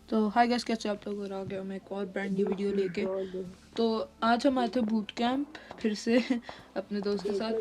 तो hi guys, कैसे आप लोग? आ गया मैं एक और ब्रांड न्यू वीडियो लेके। तो आज हम आए थे बूट कैंप फिर से अपने दोस्त के साथ,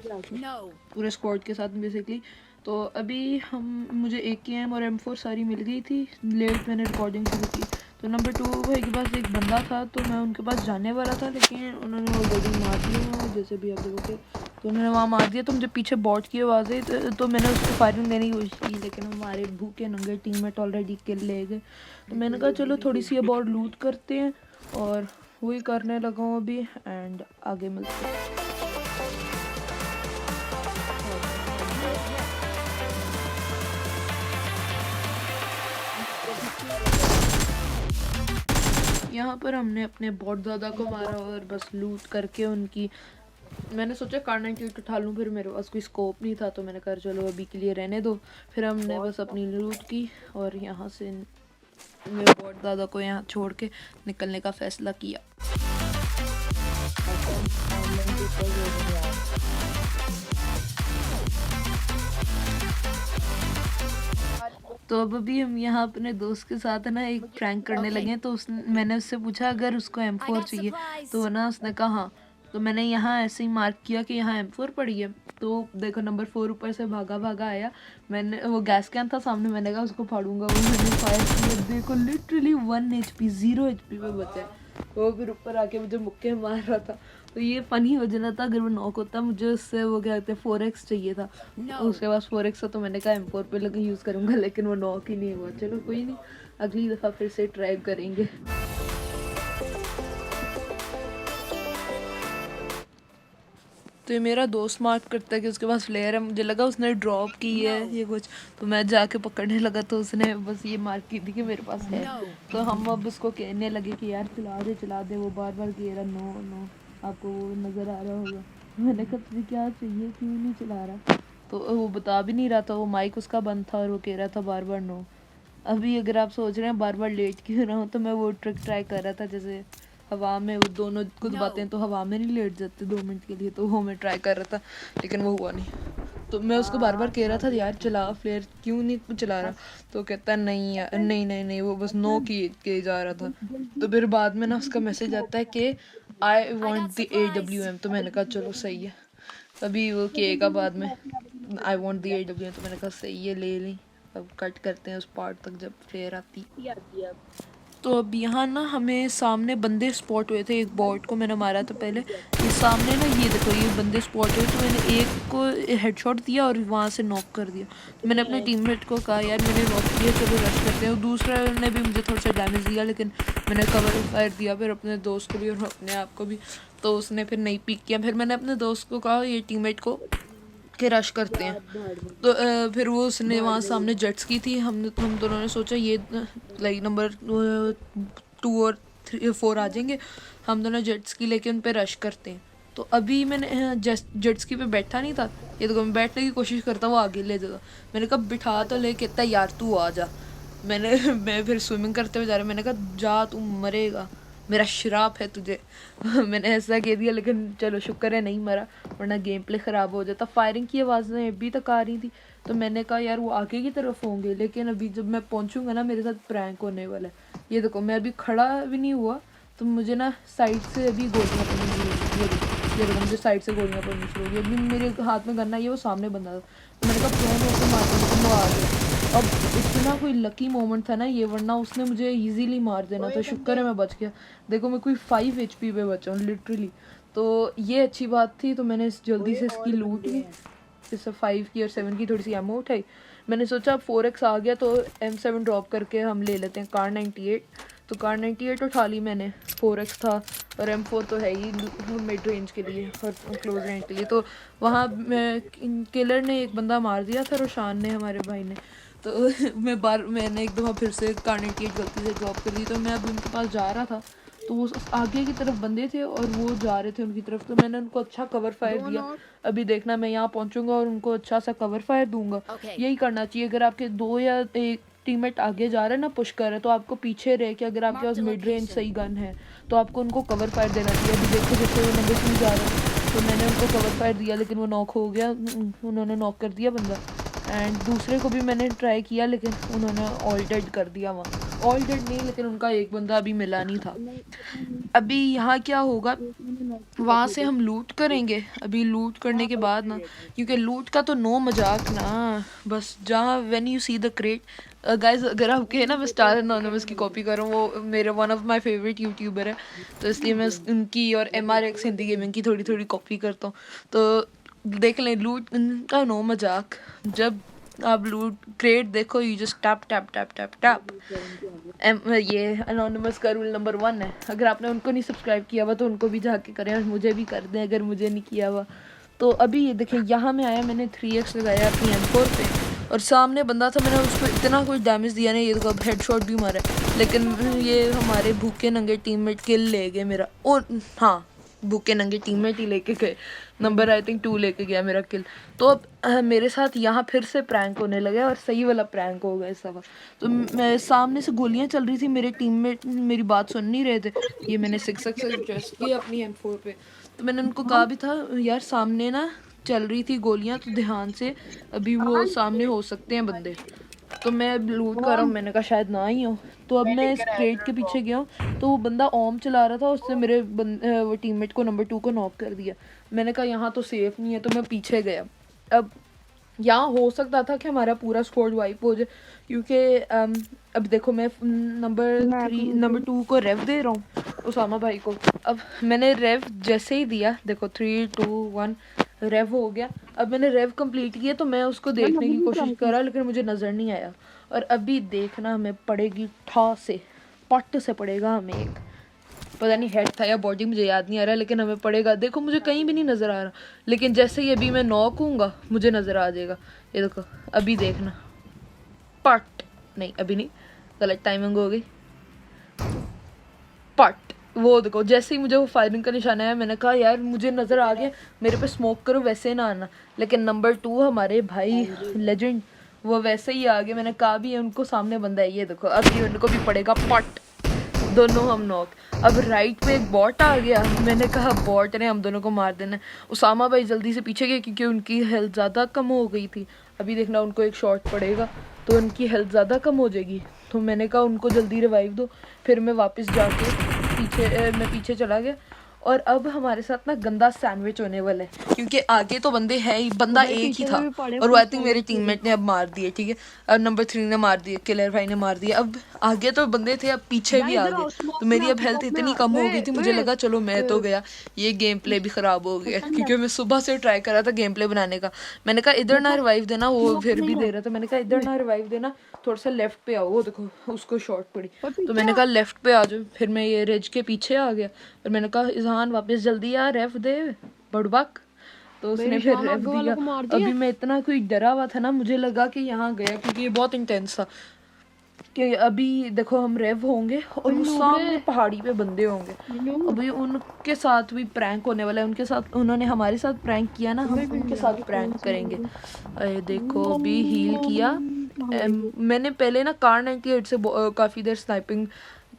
पूरे स्क्वाड के साथ बेसिकली। तो अभी मुझे AKM और M4 सारी मिल गई थी। लेट मैंने रिकॉर्डिंग शुरू की तो नंबर 2 भाई के पास एक बंदा था, तो मैं उनके पास जाने वाला था, लेकिन उन्होंने ऑलरेडी मार दिया, जैसे भी आप देखोगे। तो उन्होंने वहाँ मार दिया, तो मुझे पीछे बॉट की आवाज़ आई, तो मैंने उसको फायरिंग देने की कोशिश की, लेकिन हमारे भूखे नंगे टीममेट ऑलरेडी किल ले गए। तो मैंने कहा चलो थोड़ी सी अब और लूट करते हैं, और वही करने लगा हूँ अभी। एंड आगे मिलते हैं। यहाँ पर हमने अपने बॉट दादा को मारा और बस लूट करके उनकी, मैंने सोचा कार98 उठा लूँ, फिर मेरे पास कोई स्कोप नहीं था, तो मैंने कहा चलो अभी के लिए रहने दो। फिर हमने बस अपनी लूट की और यहाँ से मेरे बॉट दादा को यहाँ छोड़ के निकलने का फैसला किया। तो अब अभी हम यहाँ अपने दोस्त के साथ ना एक प्रैंक करने लगे हैं। तो मैंने उससे पूछा अगर उसको M4 चाहिए, तो ना उसने कहा हाँ। तो मैंने यहाँ ऐसे ही मार्क किया कि यहाँ M4 पड़ी है। तो देखो नंबर 4 ऊपर से भागा भागा आया। मैंने वो गैस कैन था सामने, मैंने कहा उसको फाड़ूंगा, वो मैंने फायर किया। देखो लिटरली 1 HP 0 HP पे बचा है वो, फिर ऊपर आके मुझे मुक्के मार रहा था। तो ये फनी हो जाना था अगर वो नॉक होता। मुझे उससे वो क्या कहते हैं 4x चाहिए था, उसके पास 4x था, तो मैंने कहा M4 पे लगे यूज़ करूँगा, लेकिन वो नॉक ही नहीं हुआ। चलो कोई नहीं, अगली दफ़ा फिर से ट्राई करेंगे। तो ये मेरा दोस्त मार्क करता है कि उसके पास फ्लेयर है। मुझे लगा उसने ड्रॉप की है ये कुछ, तो मैं जाके पकड़ने लगा, तो उसने बस ये मार्क की थी कि मेरे पास है। तो हम अब उसको कहने लगे कि यार चला दे। वो बार बार कह रहा नो नो, आपको वो नज़र आ रहा होगा। मैंने कहा तुझे क्या चाहिए, क्यों नहीं चला रहा? तो वो बता भी नहीं रहा था, वो माइक उसका बंद था और वो कह रहा था बार बार नो। अभी अगर आप सोच रहे हैं बार बार लेट क्यों रहा हूँ, तो मैं वो ट्रिक ट्राई कर रहा था, जैसे हवा में वो दोनों कुछ बातें तो हवा में नहीं लेट जाते 2 मिनट के लिए, तो वो मैं ट्राई कर रहा था, लेकिन वो हुआ नहीं। तो मैं उसको बार बार कह रहा था यार चला फ्लेयर, क्यों नहीं चला रहा? तो कहता नहीं यार, नहीं नहीं नहीं, वो बस नो किए जा रहा था। तो फिर बाद में ना उसका मैसेज आता है कि आई वॉन्ट द AWM। तो मैंने कहा चलो सही है, अभी वो कहेगा बाद में आई वॉन्ट द AWM, तो मैंने कहा सही है ले ली। अब कट करते हैं उस पार्ट तक जब फ्लेयर आती। तो अब यहाँ ना हमें सामने बंदे स्पॉट हुए थे। एक बॉट को मैंने मारा था पहले, ये सामने ना ये देखो ये बंदे स्पॉट हुए, तो मैंने एक को हेडशॉट दिया और वहाँ से नॉक कर दिया। तो मैंने अपने टीममेट को कहा यार मैंने नॉक किया, चलो रश करते हैं। और दूसरा ने भी मुझे थोड़ा सा डैमेज दिया, लेकिन मैंने कवर फायर दिया फिर अपने दोस्त को भी और अपने आप को भी, तो उसने फिर नहीं पिक किया। फिर मैंने अपने दोस्त को कहा ये टीममेट को कि रश करते हैं। तो फिर वो उसने वहाँ सामने जेट्स की थी, हम दोनों ने सोचा ये लाइक नंबर 2 और 4 आ जाएंगे, हम दोनों जेट्स की लेके उन पे रश करते हैं। तो अभी मैंने जेट्स की पे बैठा नहीं था, ये तो मैं बैठने की कोशिश करता, वो आगे ले जाता। मैंने कहा बिठा तो ले, कहता यार तू आ जा। मैं फिर स्विमिंग करते हुए जा रहा, मैंने कहा जा तू मरेगा, मेरा श्राप है तुझे। मैंने ऐसा कह दिया, लेकिन चलो शुक्र है नहीं मरा, वरना गेम प्ले ख़राब हो जाता। फायरिंग की आवाज़ें अभी तक आ रही थी, तो मैंने कहा यार वो आगे की तरफ होंगे, लेकिन अभी जब मैं पहुंचूंगा ना मेरे साथ प्रैंक होने वाला है। ये देखो मैं अभी खड़ा भी नहीं हुआ, तो मुझे ना साइड से अभी गोलियाँ पड़नी शुरू हो गई। ये देखो मुझे साइड से गोलियाँ पड़नी शुरू हो गई। अभी मेरे हाथ में गन्ना, ये वो सामने बंदा था, तो मैंने कहा प्रोन होकर मारता हूँ, तो वो आ गया। अब इतना कोई लकी मोमेंट था ना ये, वरना उसने मुझे इजीली मार देना था। शुक्र है मैं बच गया। देखो मैं कोई 5 HP पे बचा हूँ लिटरली, तो ये अच्छी बात थी। तो मैंने जल्दी से इसकी लूट ली, जैसे 5 की और 7 की थोड़ी सी एमो उठाई। मैंने सोचा 4x आ गया तो M7 ड्रॉप करके हम ले लेते हैं कार98। तो कार98 उठा ली मैंने, 4x था, और M4 तो है ही मिड रेंज के लिए और क्लोज रेंज के लिए। तो वहाँ किलर ने एक बंदा मार दिया था, रोशान ने, हमारे भाई ने। तो मैंने एक दफ़ा फिर से कार98 गलती से ड्रॉप कर दी। तो मैं अब उनके पास जा रहा था, तो वो आगे की तरफ बंदे थे और वो जा रहे थे उनकी तरफ, तो मैंने उनको अच्छा कवर फायर दिया। अभी देखना मैं यहाँ पहुँचूंगा और उनको अच्छा सा कवर फायर दूंगा। यही करना चाहिए, अगर आपके 2 या 1 टीममेट आगे जा रहे हैं ना, पुश कर रहे हैं, तो आपको पीछे रह के, अगर आपके पास मिड रेंज सही गन है, तो आपको उनको कवर फायर देना चाहिए। अभी देखो जैसे वो नंबर 2 जा रहे हैं, तो मैंने उनको कवर फायर दिया, लेकिन वो नॉक हो गया, उन्होंने नॉक कर दिया बंदा। एंड दूसरे को भी मैंने ट्राई किया, लेकिन उन्होंने ऑल डेड कर दिया वहाँ। ऑल डेड नहीं, लेकिन उनका एक बंदा अभी मिला नहीं था। अभी यहाँ क्या होगा, वहाँ से हम लूट करेंगे। अभी लूट करने के बाद ना, क्योंकि लूट का तो नो मजाक ना, बस जहाँ when you see the crate guys, अगर आप कहे ना मैं स्टार एनोनिमस की कॉपी कर रहा हूँ, वो मेरे one of my favourite YouTuber है, तो इसलिए मैं उनकी और MRX हिंदी गेमिंग की थोड़ी थोड़ी कॉपी करता हूँ। तो देख लें, लूट का नो मजाक। जब आप लूट क्रेट देखो, you just tap tap tap tap tap. ये अनोनिमस का रूल नंबर 1 है। अगर आपने उनको नहीं सब्सक्राइब किया हुआ तो उनको भी जाके करें, और मुझे भी कर दें अगर मुझे नहीं किया हुआ। तो अभी ये देखें, यहाँ में आया, मैंने 3x लगाया अपनी M4 पे, और सामने बंदा था, मैंने उसको इतना कुछ डैमेज दिया नहीं, ये तो अब हेडशॉट भी मारा, लेकिन ये हमारे भूखे नंगे टीममेट किल ले गए मेरा। और हाँ, भूखे नंगे टीममेट ही लेके गए, नंबर आई थिंक 2 लेके गया मेरा किल। तो अब मेरे साथ यहाँ फिर से प्रैंक होने लगा, और सही वाला प्रैंक हो गया सब। तो मैं सामने से गोलियाँ चल रही थी, मेरे टीममेट मेरी बात सुन नहीं रहे थे। ये मैंने 6x से एडजस्ट किया अपनी M4 पे। तो मैंने उनको कहा भी था, यार सामने ना चल रही थी गोलियाँ, तो ध्यान से, अभी वो सामने हो सकते हैं बंदे। तो मैं लूट कर रहा हूँ, मैंने कहा शायद ना ही हो। तो अब मैं इस क्रेट के पीछे गया हूँ, तो वो बंदा ओम चला रहा था, उसने मेरे वो टीममेट को नंबर 2 को नॉक कर दिया। मैंने कहा यहाँ तो सेफ नहीं है, तो मैं पीछे गया। अब यहाँ हो सकता था कि हमारा पूरा स्क्वाड वाइप हो जाए, क्योंकि अब देखो, मैं नंबर 2 को रेव दे रहा हूँ, उसामा भाई को। अब मैंने रेव जैसे ही दिया, देखो 3 2 1 रेव हो गया। अब मैंने रेव कंप्लीट किया, तो मैं उसको देखने की कोशिश करा, लेकिन मुझे नज़र नहीं आया। और अभी देखना, हमें पड़ेगी ठा से, पट से पड़ेगा हमें एक, पता नहीं हेड था या बॉडी, मुझे याद नहीं आ रहा, लेकिन हमें पड़ेगा। देखो मुझे कहीं भी नहीं नज़र आ रहा, लेकिन जैसे ही अभी मैं नॉक हूँगा मुझे नज़र आ जाएगा। ये देखो, अभी देखना, पट नहीं, अभी नहीं, गलत टाइमिंग हो गई। पट, वो देखो, जैसे ही मुझे वो फायरिंग का निशान आया, मैंने कहा यार मुझे नज़र आ गया, मेरे पे स्मोक करो, वैसे ना आना। लेकिन नंबर 2 हमारे भाई लेजेंड, वो वैसे ही आ गए। मैंने कहा भी है उनको सामने बंदा है, ये देखो अभी उनको भी पड़ेगा पट, दोनों हम नॉक। अब राइट पे एक बॉट आ गया, मैंने कहा बॉट ने हम दोनों को मार देना। उसामा भाई जल्दी से पीछे गए, क्योंकि उनकी हेल्थ ज़्यादा कम हो गई थी। अभी देखना, उनको एक शॉट पड़ेगा तो उनकी हेल्थ ज़्यादा कम हो जाएगी। तो मैंने कहा उनको जल्दी रिवाइव दो। फिर मैं वापस जाके मैं पीछे चला गया। और अब हमारे साथ ना गंदा सैंडविच होने वाला है, क्योंकि आगे तो बंदे है ही, बंदा एक ही था, और वो आई थिंक मेरे टीममेट ने अब मार दिए, ठीक है। अब नंबर 3 ने मार दिए, किलर भाई ने मार दिया। अब आगे तो बंदे थे, अब पीछे भी आ गए। तो मेरी अब हेल्थ इतनी कम हो गई थी, मुझे लगा चलो मैं तो गया, ये गेम प्ले भी ख़राब हो गया, क्योंकि मैं सुबह से ट्राई कर रहा था गेम प्ले बनाने का। मैंने कहा इधर ना रिवाइव देना, वो फिर भी दे रहा था। मैंने कहा इधर ना रिवाइव देना, थोड़ा सा लेफ्ट पे आओ, वो देखो उसको शॉर्ट पड़ी, तो मैंने कहा लेफ्ट पे आ जाओ। फिर मैं ये रिज के पीछे आ गया, और मैंने कहा इजहान वापस जल्दी आ, रेफ दे बड़बक। तो उसने फिर रेफ दिया। अभी मैं इतना कोई डरा हुआ था ना, मुझे लगा कि यहाँ गया, क्योंकि ये बहुत इंटेंस था कि अभी देखो हम रेव होंगे, और वो सामने पहाड़ी पे बंदे होंगे। अभी उनके साथ भी प्रैंक होने वाला है, उनके साथ, उन्होंने हमारे साथ प्रैंक किया ना, हम उनके साथ प्रैंक करेंगे। अरे देखो, अभी हील किया मैंने पहले ना कार 98 से काफ़ी देर स्नाइपिंग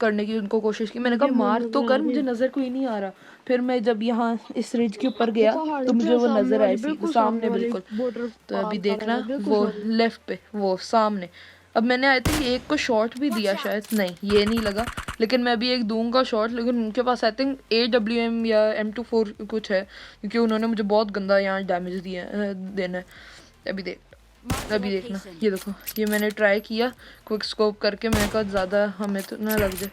करने की उनको कोशिश की। मैंने कहा मार तो कर, मुझे नज़र कोई नहीं आ रहा। फिर मैं जब यहाँ इस रिज के ऊपर गया, तो मुझे वो नज़र आई सामने बिल्कुल। तो अभी देखना, वो लेफ्ट पे, वो सामने। अब मैंने आई थिंक एक को शॉट भी दिया, शायद नहीं ये नहीं लगा, लेकिन मैं अभी एक दूंगा शॉट। लेकिन उनके पास आई थिंक AWM या M24 कुछ है, क्योंकि उन्होंने मुझे बहुत गंदा यहाँ डैमेज देना है। अभी देखना, ये देखो, ये मैंने ट्राई किया क्विक स्कोप करके, मैंने कहा ज़्यादा हमें तो ना लग जाए।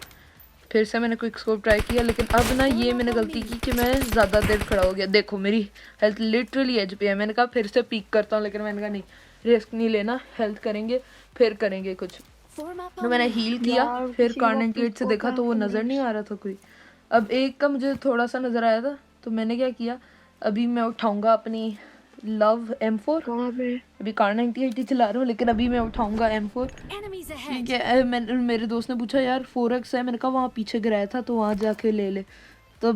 फिर से मैंने क्विक स्कोप ट्राई किया, लेकिन अब ना ये मैंने गलती की कि मैं ज़्यादा देर खड़ा हो गया। देखो मेरी हेल्थ लिटरली एज पे है। मैंने कहा फिर से पीक करता हूँ, लेकिन मैंने कहा नहीं, रिस्क नहीं लेना, हेल्थ करेंगे फिर करेंगे कुछ। तो मैंने हील किया, फिर कार 98 से देखा तो वो नज़र नहीं आ रहा था कोई। अब एक का मुझे थोड़ा सा नज़र आया था, तो मैंने क्या किया, अभी मैं उठाऊँगा अपनी लव M4। अभी कार 98 चला रहा हूँ, लेकिन अभी मैं उठाऊंगा M4, ठीक है। मेरे दोस्त ने पूछा यार 4x है, मैंने कहा वहाँ पीछे गिराया था, तो वहाँ जाके ले ले। तो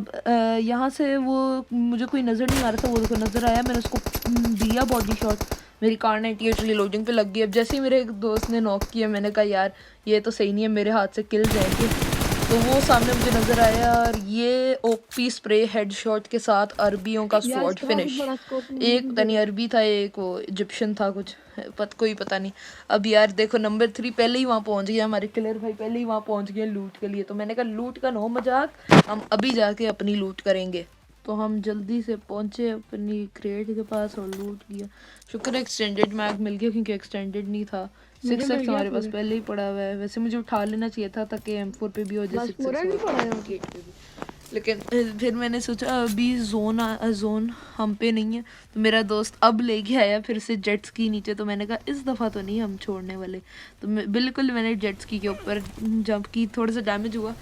यहाँ से वो मुझे कोई नज़र नहीं आ रहा था, वो देखो नज़र आया, मैंने उसको दिया बॉडी शॉट, मेरी कार 98 रिलोडिंग पे लग गई। अब जैसे ही मेरे एक दोस्त ने नॉक किया, मैंने कहा यार ये तो सही नहीं है, मेरे हाथ से किल जाएंगे। तो वो सामने मुझे नजर आया, और ये ओपी स्प्रे हेडशॉट के साथ अरबियों का यार स्वॉर्ड इसका फिनिश। बड़ा स्कोप एक पता नहीं अरबी था, एक वो इजिप्शियन था, कुछ कोई पता नहीं। अब यार देखो नंबर 3 पहले ही वहाँ पहुँच गया, हमारे किलर भाई पहले ही वहाँ पहुँच गए लूट के लिए। तो मैंने कहा लूट का नो मजाक, हम अभी जाके अपनी लूट करेंगे। तो हम जल्दी से पहुँचे अपनी क्रेट के पास और लूट किया। शुक्र है एक्सटेंडेड मैग मिल गया, क्योंकि एक्सटेंडेड नहीं था। 6x हमारे पास पहले ही पड़ा हुआ है। वैसे मुझे उठा लेना चाहिए था ताकि M4 पे भी हो जाए, 6x गेट पे भी। लेकिन फिर मैंने सोचा अभी जोन हम पे नहीं है। तो मेरा दोस्त अब लेके आया फिर से जेट स्की नीचे। तो मैंने कहा इस दफ़ा तो नहीं हम छोड़ने वाले। तो बिल्कुल मैंने जेट स्की के ऊपर जंप की, थोड़ा सा डैमेज हुआ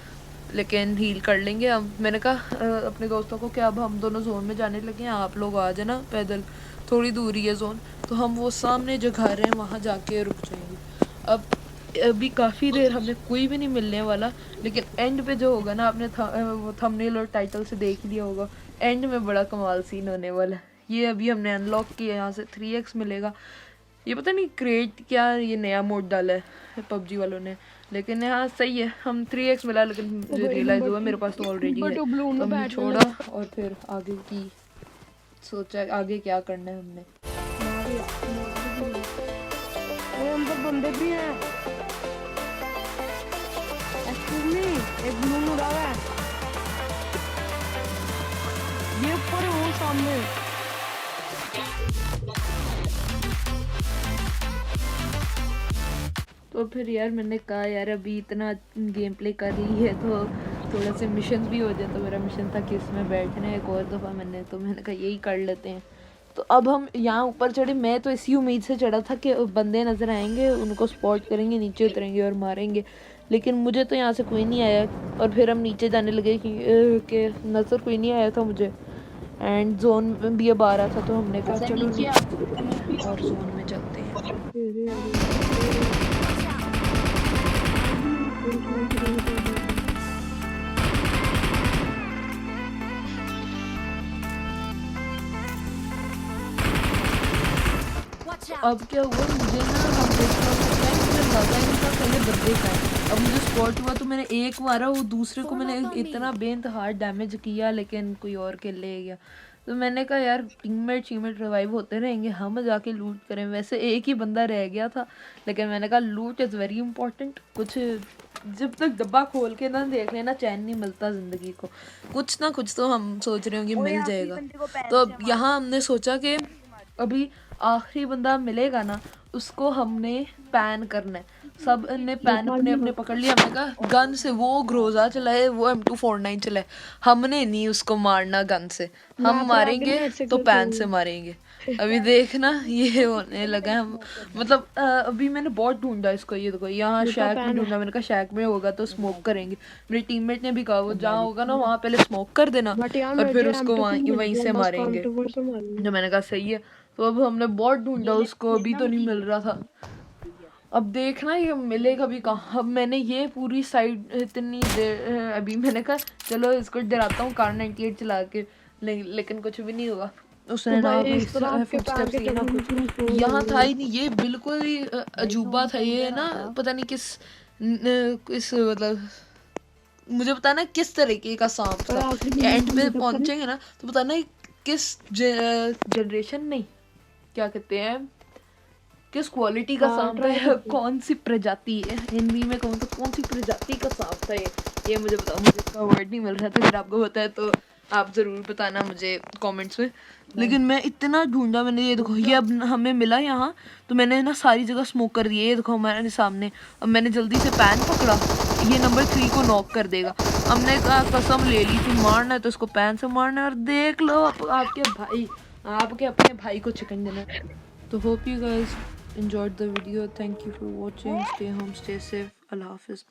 लेकिन हील कर लेंगे हम। मैंने कहा अपने दोस्तों को कि अब हम दोनों जोन में जाने लगे हैं, आप लोग आ जाना पैदल, थोड़ी दूरी है जोन। तो हम वो सामने जो घर है वहाँ जाके रुक जाएंगे। अब अभी काफ़ी देर हमें कोई भी नहीं मिलने वाला, लेकिन एंड पे जो होगा ना, आपने वो थंबनेल और टाइटल से देख लिया होगा, एंड में बड़ा कमाल सीन होने वाला है। ये अभी हमने अनलॉक किया, यहाँ से 3x मिलेगा। ये पता नहीं क्रिएट क्या ये नया मोड डाला है पबजी वालों ने, लेकिन यहाँ सही है, हम 3x मिला। लेकिन मुझे रियलाइज़ हुआ मेरे पास तो ऑलरेडी है, तो हमने छोड़ा और फिर आगे की सोचा आगे क्या करना है हमने। अंदर बंदे भी हैं। एक्सक्यूज मी, एक ब्लू उड़ा हुआ है, ये ऊपर है वो सामने। तो फिर यार मैंने कहा यार अभी इतना गेम प्ले कर ली है तो थोड़ा से मिशन भी हो जाए। तो मेरा मिशन था कि इसमें बैठना है एक और दफ़ा, तो मैंने कहा यही कर लेते हैं। तो अब हम यहाँ ऊपर चढ़े। मैं तो इसी उम्मीद से चढ़ा था कि बंदे नज़र आएंगे, उनको स्पॉट करेंगे, नीचे उतरेंगे और मारेंगे। लेकिन मुझे तो यहाँ से कोई नहीं आया, और फिर हम नीचे जाने लगे कि नज़र कोई नहीं आया था मुझे। एंड जोन भी अब आ रहा था, तो हमने कहा चलो नीचे और जोन में चलते हैं। अब क्या हुआ, मुझे ना हम मुझे लगा ही नहीं था पहले बंदे का है। अब मुझे स्पॉट हुआ तो मैंने एक मारा, वो दूसरे को मैंने इतना बेइंतहा डैमेज किया, लेकिन कोई और किल ले गया। तो मैंने कहा यार टीममेट रिवाइव होते रहेंगे, हम जाके लूट करें। वैसे एक ही बंदा रह गया था, लेकिन मैंने कहा लूट इज़ वेरी इंपॉर्टेंट। कुछ जब तक डब्बा खोल के ना देख लेना चैन नहीं मिलता ज़िंदगी को, कुछ ना कुछ तो हम सोच रहे होंगे मिल जाएगा। तो अब यहाँ हमने सोचा कि अभी आखिरी बंदा मिलेगा ना, उसको हमने पैन करना है। सब ने पैन अपने अपने पकड़ लिया। हमने कहा गन से वो ग्रोजा चलाए, वो M249 चलाए, हमने नहीं उसको मारना गन से, हम मारेंगे तो पैन से मारेंगे। अभी देखना ये होने लगा है। हम मतलब अभी मैंने बहुत ढूंढा इसको, ये देखो यहाँ शैक में ढूंढा। मैंने कहा शैक में होगा तो स्मोक करेंगे। मेरे टीममेट ने भी कहा वो जहाँ होगा ना वहाँ पहले स्मोक कर देना और फिर उसको वहीं से मारेंगे। जो मैंने कहा सही है। तो अब हमने बहुत ढूंढा उसको, अभी तो नहीं मिल रहा था। अब देखना ये मिलेगा भी कहाँ। अब मैंने ये पूरी साइड इतनी देर अभी मैंने कहा चलो इसको डराता हूँ कार 98 चला के, लेकिन कुछ भी नहीं हुआ। उसने ना कोई फुटस्टेप्स लिए ना कुछ, यहाँ था ही नहीं। ये बिल्कुल ही अजूबा था ये ना, पता नहीं किस मतलब मुझे पता ना किस तरीके का सांप था। एंड पे पहुंचेंगे ना तो पता ना किस जनरेशन नहीं क्या कहते हैं, किस क्वालिटी का सांप है, कौन सी प्रजाति है, हिंदी में कहूँ तो कौन सी प्रजाति का सांप था ये मुझे बताओ। मुझे इसका वर्ड नहीं मिल रहा था। अगर आपको होता है तो आप ज़रूर बताना मुझे कमेंट्स में। लेकिन मैं इतना ढूंढा मैंने, ये देखो ये अब हमें मिला यहाँ। तो मैंने ना सारी जगह स्मोक कर दिया, ये देखो हमारे सामने। अब मैंने जल्दी से पैन पकड़ा, ये नंबर 3 को नॉक कर देगा। हमने कहा कसम ले ली थी मारना है तो इसको पैन से मारना है। और देख लो आपके अपने भाई को चिकन देना। तो hope you guys enjoyed the video. Thank you for watching. Stay home, stay safe. Allah Hafiz.